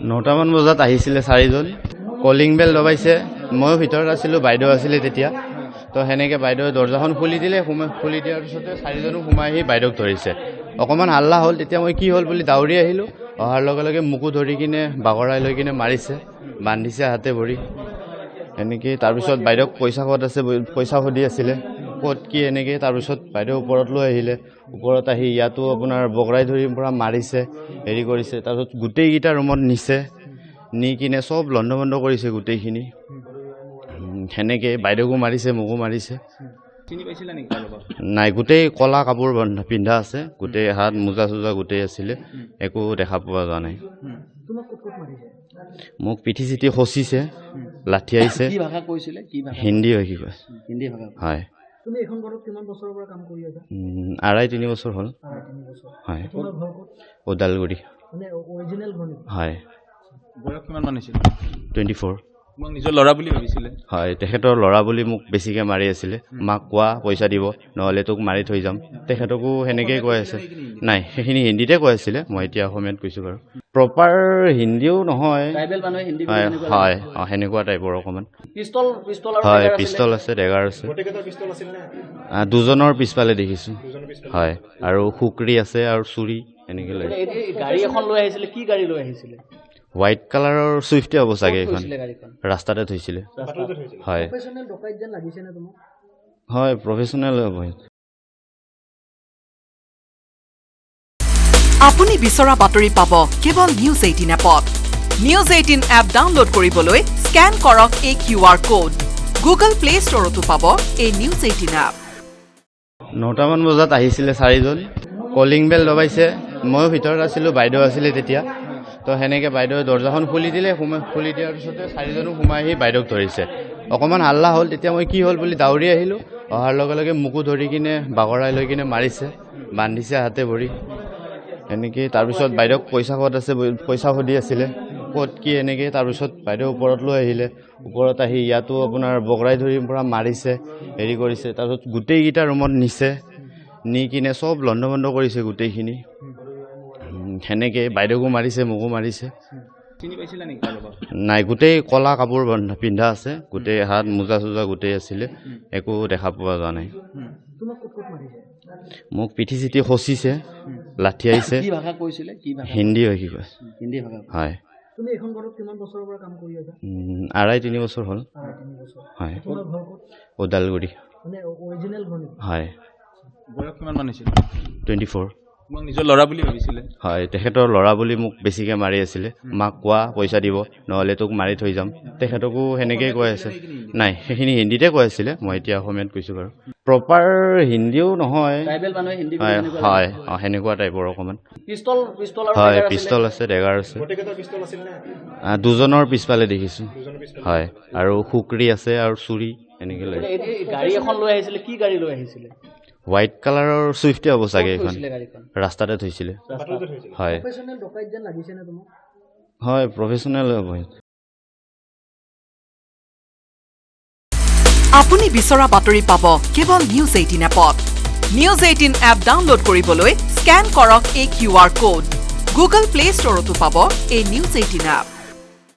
9টামান বজাত আহিছিলে 4জন কলিং বেল দবাইছে ময়ো ভিতৰত আছিলোঁ বাইদেউ আছিলে তেতিয়া তো সেনেকৈ বাইদেউ দৰ্জাখন খুলি দিলে খুলি দিয়াৰ পিছতে 4জনো সোমাই আহি বাইদেউক ধৰিছে অকণমান হাল্লা হ'ল তেতিয়া মই কি হ'ল বুলি দাউৰি আহিলোঁ অহাৰ লগে লগে মোকো ধৰি কিনে বাগৰাই লৈ কিনে মাৰিছে বান্ধিছে হাতে ভৰি এনেকৈ তাৰপিছত বাইদেউক পইচা ক'ত আছে পইচা সুধি আছিলে ক'ত কি এনেকৈ তাৰপিছত বাইদেউ ওপৰত লৈ আহিলে ওপৰত আহি ইয়াতো আপোনাৰ বগৰাই ধৰি পৰা মাৰিছে হেৰি কৰিছে তাৰপিছত গোটেইকেইটা ৰুমত নিছে নি কিনে চব লণ্ড বন্ধ কৰিছে গোটেইখিনি সেনেকৈ বাইদেউকো মাৰিছে মোকো মাৰিছে নাই গোটেই কলা কাপোৰ পিন্ধা আছে গোটেই হাত মোজা চোজা গোটেই আছিলে একো দেখা পোৱা যোৱা নাই মোক পিঠি চিঠি খচিছে লাঠি আহিছে হিন্দী হয় কি কয় হয় 2.5-3 বছৰ হ'ল হয় ওদালগুৰি হয় 24 নিজৰ ল'ৰা বুলি ভাবিছিলে হয় তেখেতৰ ল'ৰা বুলি মোক বেছিকৈ মাৰি আছিলে মাক কোৱা পইচা দিব নহ'লে তোক মাৰি থৈ যাম তেখেতকো সেনেকৈয়ে কৈ আছে নাই সেইখিনি হিন্দীতে কৈ আছিলে মই এতিয়া অসমীয়াত কৈছোঁ বাৰু প্ৰপাৰ হিন্দীও নহয় হয় হয় সেনেকুৱা টাইপৰ অকণমান হয় পিষ্টল আছে ডেগাৰ আছে 2জনৰ পিছফালে দেখিছোঁ হয় আৰু খুকৰি আছে আৰু চুৰি এনেকৈ লৈ হোৱাইট কালাৰৰ চুইফটে হ'ব চাগে এইখন ৰাস্তাতে থৈছিলে হয় হয় প্ৰফেচনেল হ'ব আপুনি বিচৰা বাতৰি পাব কেৱল নিউজ 18 এপত নিউজ 18 এপ ডাউনলোড কৰিবলৈ স্ক্যান কৰক এই QR কোড গুগল প্লে ষ্টৰতো পাব এই নিউজ 18 এপ 9টামান বজাত আহিছিলে 4জন কলিং বেল দবাইছে ময়ো ভিতৰত আছিলোঁ বাইদেউ আছিলে তেতিয়া তো সেনেকৈ বাইদেউ দৰ্জাখন খুলি দিলে খুলি দিয়াৰ পিছতে 4জনো সোমাই আহি বাইদেউক ধৰিছে অকণমান হাল্লা হ'ল তেতিয়া মই কি হ'ল বুলি দাউৰি আহিলোঁ অহাৰ লগে লগে মোকো ধৰি কিনে বাগৰাই লৈ কিনে মাৰিছে বান্ধিছে হাতে ভৰি এনেকৈ তাৰপিছত বাইদেউক পইচা ক'ত আছে পইচা সুধি আছিলে ক'ত কি এনেকৈ তাৰপিছত বাইদেউ ওপৰত লৈ আহিলে ওপৰত আহি ইয়াতো আপোনাৰ বগৰাই ধৰি পৰা মাৰিছে হেৰি কৰিছে তাৰপিছত গোটেইকেইটা ৰুমত নিছে নি কিনে চব লণ্ড বন্ধ কৰিছে গোটেইখিনি সেনেকৈ বাইদেউকো মাৰিছে মোকো মাৰিছে নাই গোটেই কলা কাপোৰ পিন্ধা আছে গোটেই হাত মোজা চোজা গোটেই আছিলে একো দেখা পোৱা যোৱা নাই মোক পিঠি চিঠি খচিছে লাঠি আহিছে হিন্দী হয় কি কয় হয় 2.5-3 বছৰ হ'ল হয় ওদালগুৰি হয় 24 নিজৰ ল'ৰা বুলি ভাবিছিলে হয় তেখেতৰ ল'ৰা বুলি মোক বেছিকৈ মাৰি আছিলে মাক কোৱা পইচা দিব নহ'লে তোক মাৰি থৈ যাম তেখেতকো সেনেকৈয়ে কৈ আছে নাই সেইখিনি হিন্দীতে কৈ আছিলে মই এতিয়া অসমীয়াত কৈছোঁ বাৰু প্ৰপাৰ হিন্দীও নহয় হয় হয় সেনেকুৱা টাইপৰ অকণমান হয় পিষ্টল আছে ডেগাৰ আছে 2জনৰ পিছফালে দেখিছোঁ হয় আৰু খুকৰি আছে আৰু চুৰি এনেকৈ লৈ হোৱাইট কালাৰৰ চুইফটে হ'ব চাগে এইখন ৰাস্তাতে থৈছিলে হয় হয় প্ৰফেচনেল হ'ব আপুনি বিচৰা বাতৰি পাব কেৱল নিউজ 18 এপত নিউজ 18 এপ ডাউনলোড কৰিবলৈ স্ক্যান কৰক এই QR কোড গুগল প্লে ষ্টৰতো পাব এই নিউজ 18 এপ